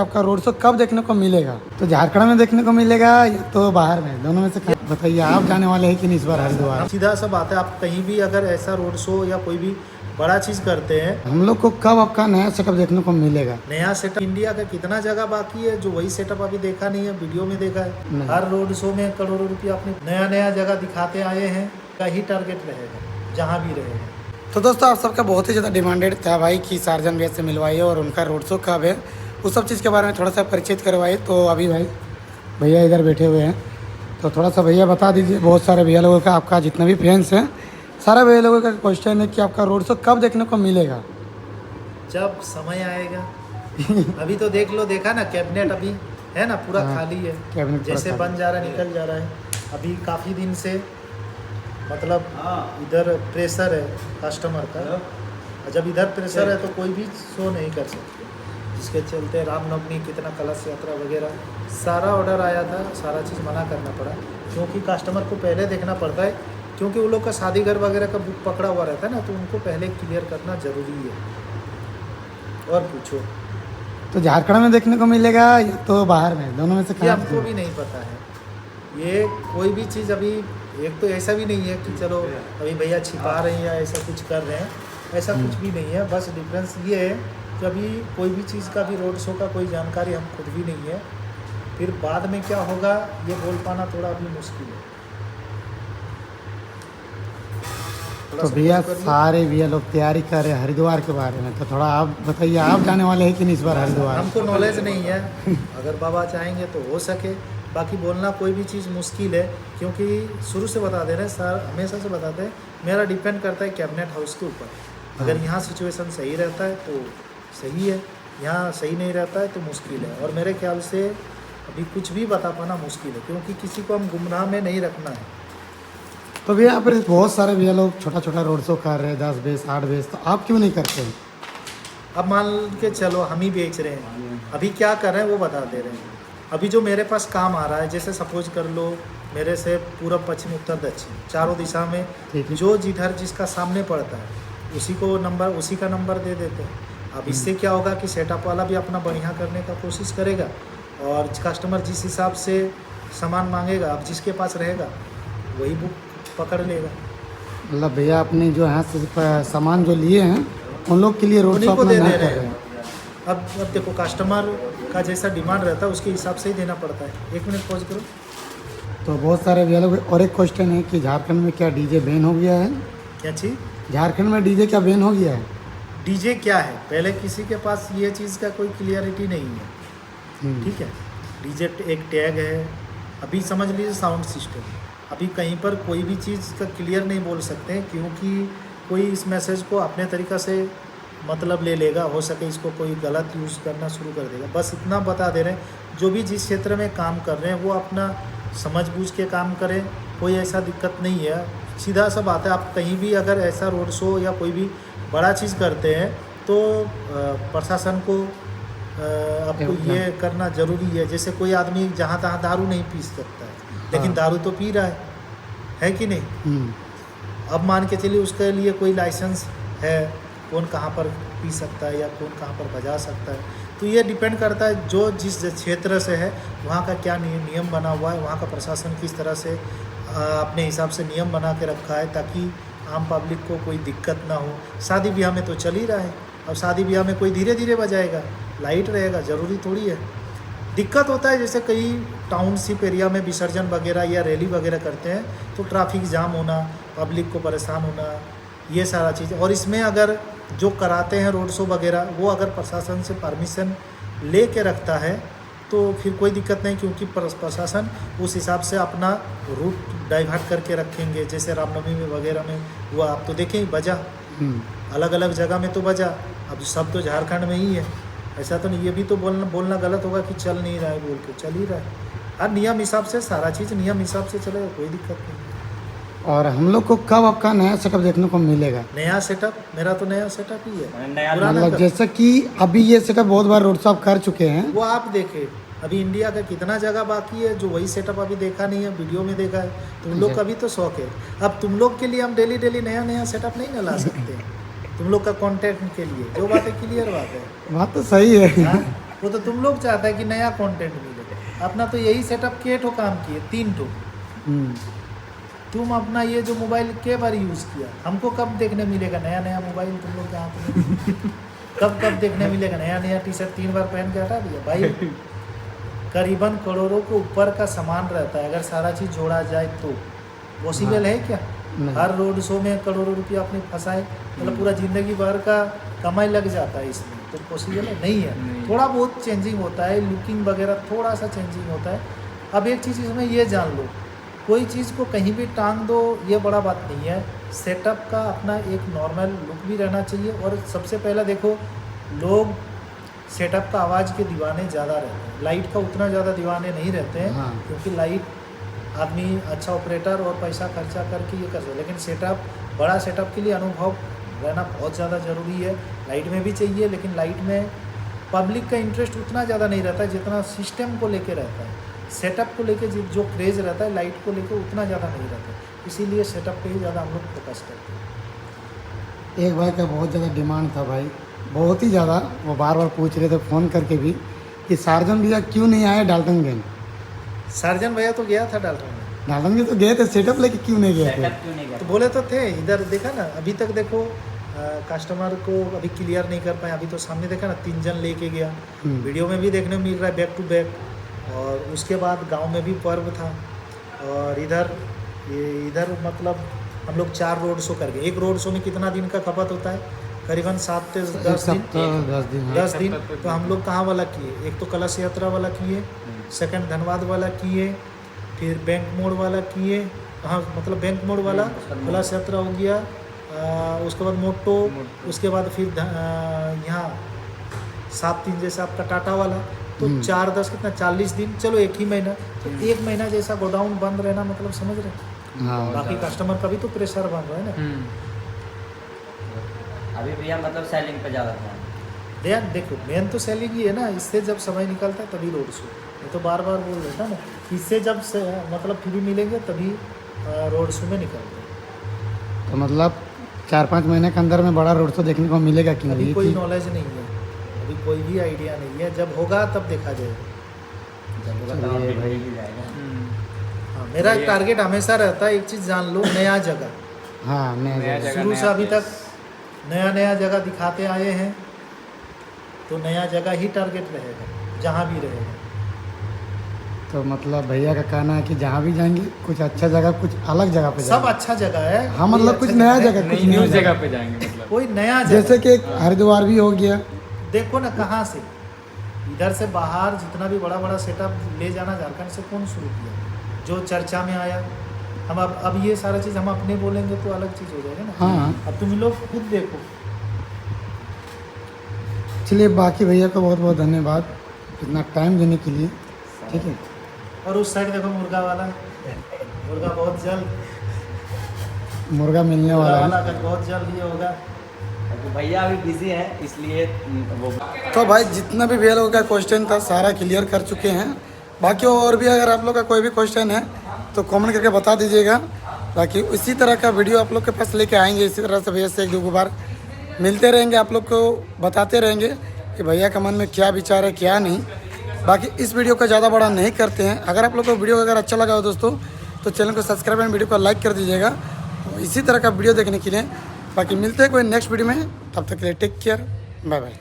आपका road show कब देखने को मिलेगा? तो झारखंड में देखने को मिलेगा या तो बाहर में, दोनों में से बताइए। आप जाने वाले हैं कि नहीं इस बार हरिद्वार? सीधा सा बात है, आप कहीं भी अगर ऐसा रोड शो या कोई भी बड़ा चीज़ करते हैं, हम लोग को कब आपका नया सेटअप देखने को मिलेगा? नया सेटअप इंडिया का कितना जगह बाकी है जो वही सेटअप अभी देखा नहीं है, वीडियो में देखा है। हर रोड शो में करोड़ों रुपया अपने नया नया जगह दिखाते आए हैं, का ही टारगेट रहेगा जहाँ भी रहेगा। तो दोस्तों आप सबका बहुत ही ज़्यादा डिमांडेड था भाई कि सार्जन भैया से मिलवाइए और उनका रोड शो कब है, उस सब चीज़ के बारे में थोड़ा सा परिचित करवाइए। तो अभी भाई भैया इधर बैठे हुए हैं, तो थोड़ा सा भैया बता दीजिए। बहुत सारे भैया लोगों का, आपका जितना भी फैंस हैं, सारे भैया लोगों का क्वेश्चन है कि आपका रोड शो कब देखने को मिलेगा? जब समय आएगा। अभी तो देख लो, देखा ना कैबिनेट अभी है ना पूरा खाली है, कैबिनेट जैसे बन जा रहा है निकल जा रहा है। अभी काफ़ी दिन से मतलब इधर प्रेशर है कस्टमर का, और जब इधर प्रेशर है तो कोई भी शो नहीं कर सकते, जिसके चलते रामनवमी कितना कलश यात्रा वगैरह सारा ऑर्डर आया था, सारा चीज़ मना करना पड़ा, क्योंकि कस्टमर को पहले देखना पड़ता है, क्योंकि वो लोग का शादी घर वगैरह का बुक पकड़ा हुआ रहता है ना, तो उनको पहले क्लियर करना ज़रूरी है। और पूछो तो झारखंड में देखने को मिलेगा या तो बाहर में, दोनों में से ये कहाँ? हमको भी नहीं पता है। ये कोई भी चीज़ अभी, एक तो ऐसा भी नहीं है कि चलो अभी भैया छिपा रहे हैं या ऐसा कुछ कर रहे हैं, ऐसा कुछ भी नहीं है। बस डिफरेंस ये है कि अभी कोई भी चीज़ का भी रोड शो का कोई जानकारी हम खुद भी नहीं है, फिर बाद में क्या होगा ये बोल पाना थोड़ा अभी मुश्किल है। तो भैया सारे भैया लोग तैयारी कर रहे हैं हरिद्वार के बारे में, तो थोड़ा आप बताइए। आप जाने वाले हैं कि नहीं इस बार हरिद्वार? हमको नॉलेज नहीं है, अगर बाबा चाहेंगे तो हो सके, बाकी बोलना कोई भी चीज़ मुश्किल है, क्योंकि शुरू से बता दे रहे हैं सर, हमेशा से बताते हैं, मेरा डिपेंड करता है कैबिनेट हाउस के ऊपर। अगर यहाँ सिचुएशन सही रहता है तो सही है, यहाँ सही नहीं रहता है तो मुश्किल है। और मेरे ख्याल से अभी कुछ भी बता पाना मुश्किल है, क्योंकि किसी को हम गुमराह में नहीं रखना है। तो भैया यहाँ पर बहुत सारे भैया लोग छोटा छोटा रोड शो कर रहे हैं, 10 बेस 8 बेस, तो आप क्यों नहीं करते हैं? अब मान के चलो हम ही बेच रहे हैं, अभी क्या कर रहे हैं वो बता दे रहे हैं। अभी जो मेरे पास काम आ रहा है, जैसे सपोज कर लो मेरे से पूरब पश्चिम उत्तर दक्षिण चारों दिशा में ठीक है। जो जिधर जिसका सामने पड़ता है उसी को नंबर, उसी का नंबर दे देते हैं। अब इससे क्या होगा कि सेटअप वाला भी अपना बढ़िया करने का कोशिश करेगा, और कस्टमर जिस हिसाब से सामान मांगेगा, अब जिसके पास रहेगा वही बुक पकड़ लेगा। मतलब भैया अपने जो यहाँ से सामान जो लिए हैं उन लोग के लिए रोड शो उन्हीं को अपना दे नहीं दे कर रहे रहे हैं। हैं। अब देखो कस्टमर का जैसा डिमांड रहता है उसके हिसाब से ही देना पड़ता है। 1 मिनट पॉज करो। तो बहुत सारे भैया लोग, और एक क्वेश्चन है कि झारखंड में क्या डीजे बैन हो गया है? क्या चीज़? झारखंड में डीजे क्या बैन हो गया है? डीजे क्या है, पहले किसी के पास ये चीज़ का कोई क्लियरिटी नहीं है, ठीक है। डीजे एक टैग है, अभी समझ लीजिए साउंड सिस्टम, अभी कहीं पर कोई भी चीज़ का क्लियर नहीं बोल सकते हैं, क्योंकि कोई इस मैसेज को अपने तरीक़ा से मतलब ले लेगा, हो सके इसको कोई गलत यूज़ करना शुरू कर देगा। बस इतना बता दे रहे हैं, जो भी जिस क्षेत्र में काम कर रहे हैं वो अपना समझ बूझ के काम करें, कोई ऐसा दिक्कत नहीं है। सीधा सा बात है, आप कहीं भी अगर ऐसा रोड शो या कोई भी बड़ा चीज़ करते हैं तो प्रशासन को आपको ये करना ज़रूरी है। जैसे कोई आदमी जहाँ तहाँ दारू नहीं पी सकता है, लेकिन दारू तो पी रहा है कि नहीं? अब मान के चलिए उसके लिए कोई लाइसेंस है, कौन कहाँ पर पी सकता है या कौन कहाँ पर बजा सकता है, तो ये डिपेंड करता है जो जिस क्षेत्र से है वहाँ का क्या नियम बना हुआ है, वहाँ का प्रशासन किस तरह से अपने हिसाब से नियम बना के रखा है, ताकि आम पब्लिक को कोई दिक्कत ना हो। शादी ब्याह में तो चल ही रहा है, अब शादी ब्याह में कोई धीरे धीरे बजाएगा, लाइट रहेगा, ज़रूरी थोड़ी है। दिक्कत होता है जैसे कई टाउनशिप एरिया में विसर्जन वगैरह या रैली वगैरह करते हैं तो ट्रैफिक जाम होना, पब्लिक को परेशान होना, ये सारा चीज़। और इसमें अगर जो कराते हैं रोड शो वगैरह, वो अगर प्रशासन से परमिशन ले के रखता है तो फिर कोई दिक्कत नहीं, क्योंकि प्रशासन उस हिसाब से अपना रूट डाइवर्ट करके रखेंगे। जैसे रामनवमी में वगैरह में हुआ, आप तो देखें बजा, अलग अलग जगह में तो बजा, अब सब तो झारखंड में ही है, ऐसा तो नहीं। ये भी तो बोलना गलत होगा कि चल नहीं रहा है, बोल के चल ही रहा है। हर नियम हिसाब से सारा चीज़ नियम हिसाब से चलेगा, कोई दिक्कत नहीं। और हम लोग को कब आपका नया सेटअप देखने को मिलेगा? नया सेटअप, मेरा तो नया सेटअप ही है। मतलब जैसे कि अभी ये सेटअप बहुत बार रोड शो आप कर चुके हैं, वो आप देखे, अभी इंडिया का कितना जगह बाकी है जो वही सेटअप अभी देखा नहीं है, वीडियो में देखा है। तुम लोग का भी तो शौक है, अब तुम लोग के लिए हम डेली डेली नया नया सेटअप नहीं ना ला सकते। तुम लोग का कंटेंट के लिए, जो बात है क्लियर बात है। बात तो सही है। वो तो तुम लोग चाहते हैं कि नया कंटेंट मिले। अपना तो यही सेटअप के ठो काम किए, 3 ठो। तुम अपना ये जो मोबाइल के बार यूज़ किया, हमको कब देखने मिलेगा नया नया मोबाइल तुम लोग के हाथ में? कब देखने मिलेगा नया नया टी शर्ट 3 बार पहन के हटा दिया भाई? करीबन करोड़ों के ऊपर का सामान रहता है, अगर सारा चीज़ जोड़ा जाए तो पॉसिबल है क्या? हर रोड शो में करोड़ों रुपया अपने फंसाए, मतलब पूरा ज़िंदगी भर का कमाई लग जाता है इसमें, तो पॉसिबल है? नहीं है। थोड़ा बहुत चेंजिंग होता है, लुकिंग वगैरह थोड़ा सा चेंजिंग होता है। अब एक चीज़ इसमें ये जान लो, कोई चीज़ को कहीं भी टांग दो ये बड़ा बात नहीं है। सेटअप का अपना एक नॉर्मल लुक भी रहना चाहिए। और सबसे पहला देखो, लोग सेटअप का आवाज़ के दीवाने ज़्यादा रहते हैं, लाइट का उतना ज़्यादा दीवाने नहीं रहते हैं। हाँ। क्योंकि लाइट आदमी अच्छा ऑपरेटर और पैसा खर्चा करके ये कर सकते, लेकिन सेटअप, बड़ा सेटअप के लिए अनुभव रहना बहुत ज़्यादा ज़रूरी है। लाइट में भी चाहिए, लेकिन लाइट में पब्लिक का इंटरेस्ट उतना ज़्यादा नहीं रहता है जितना सिस्टम को लेके रहता है। सेटअप को लेके जो क्रेज़ रहता है, लाइट को लेके उतना ज़्यादा नहीं रहता, इसीलिए सेटअप पे ही ज़्यादा हम लोग फोकस करते हैं। एक भाई का बहुत ज़्यादा डिमांड था भाई, बहुत ही ज़्यादा। वो बार बार पूछ रहे थे फ़ोन करके भी कि सार्जन भैया क्यों नहीं आए डाल्टनगंज। सार्जन भैया तो गया था डाल्टनगंज। डाल्टनगंज तो गए थे, सेटअप लेके क्यों नहीं गए थे? सेटअप क्यों नहीं तो गया? बोले तो थे, इधर देखा ना, अभी तक देखो कस्टमर को अभी क्लियर नहीं कर पाए। अभी तो सामने देखा ना, 3 जन लेके गया, वीडियो में भी देखने मिल रहा है बैक टू बैक। और उसके बाद गांव में भी पर्व था, और इधर मतलब हम लोग 4 रोड शो कर गए। एक रोड शो में कितना दिन का खपत होता है? करीबन 7 से 10 दिन। 10 दिन। तो हम लोग कहाँ वाला किए? एक तो कलश यात्रा वाला किए, सेकंड धनबाद वाला किए, फिर बैंक मोड़ वाला किए। हाँ, मतलब बैंक मोड़ वाला, कलश यात्रा हो गया, उसके बाद मोटो, उसके बाद फिर यहाँ 7-3 जैसा आपका टाटा वाला। तो 4-10 कितना 40 दिन, चलो 1 ही महीना। तो 1 महीना जैसा गोडाउन बंद रहना, मतलब समझ रहे? हाँ, बाकी कस्टमर का भी तो प्रेशर बन रहा है ना। अभी भैया मतलब सेलिंग पे ज़्यादा ध्यान। ध्यान देखो, मेन तो सेलिंग ही है ना। इससे जब समय निकलता है तभी रोड शो। ये तो बार बार बोल रहे था ना, इससे जब से मतलब फ्री मिलेंगे तभी रोड शो में निकलते हैं। तो मतलब 4-5 महीने के अंदर में बड़ा रोड शो देखने को मिलेगा कि अभी नहीं? कोई नॉलेज नहीं है, अभी कोई भी आइडिया नहीं है। जब होगा तब देखा जाएगा। जब होगा तब चलिए अपडेट भाई। मिल जाएगा। हाँ, मेरा टारगेट हमेशा रहता है, एक चीज़ जान लो, नया जगह। हाँ, नया जगह। शुरू से अभी तक नया जगह दिखाते आए हैं, तो नया जगह ही टारगेट रहेगा जहाँ भी रहेगा। तो मतलब भैया का कहना है कि जहाँ भी जाएंगे कुछ अच्छा जगह, कुछ अलग जगह पे सब जाएंगे। अच्छा जगह है। हाँ, कोई मतलब अच्छा कुछ नया है, जगह, कुछ न्यू नया जगह पे जाएंगे मतलब। कोई नया जगह। जैसे कि हरिद्वार भी हो गया। देखो ना कहाँ से, इधर से बाहर जितना भी बड़ा बड़ा सेटअप ले जाना झारखंड से कौन शुरू किया? जो चर्चा में आया। हम अब ये सारा चीज़ हम अपने बोलेंगे तो अलग चीज़ हो जाएगा ना। हाँ। अब तुम लोग खुद देखो। चलिए, बाकी भैया को बहुत बहुत धन्यवाद इतना टाइम देने के लिए। ठीक है। और उस साइड देखो मुर्गा वाला, मुर्गा बहुत जल्द, मुर्गा मिलने मुर्गा वाला है। वाला अगर बहुत जल्द ये होगा। तो भैया अभी बिजी है, इसलिए वो तो भाई जितना भी भैया लोगों का क्वेश्चन था सारा क्लियर कर चुके हैं। बाकी और भी अगर आप लोग का कोई भी क्वेश्चन है तो कमेंट करके बता दीजिएगा। बाकी इसी तरह का वीडियो आप लोग के पास लेके आएंगे। इसी तरह से भैया से 1-2 बार मिलते रहेंगे, आप लोग को बताते रहेंगे कि भैया का मन में क्या विचार है क्या नहीं। बाकी इस वीडियो को ज़्यादा बड़ा नहीं करते हैं। अगर आप लोग को वीडियो अगर अच्छा लगा हो दोस्तों तो चैनल को सब्सक्राइब एंड वीडियो को लाइक कर दीजिएगा इसी तरह का वीडियो देखने के लिए। बाकी मिलते हैं कोई नेक्स्ट वीडियो में, तब तक के लिए टेक केयर, बाय बाय।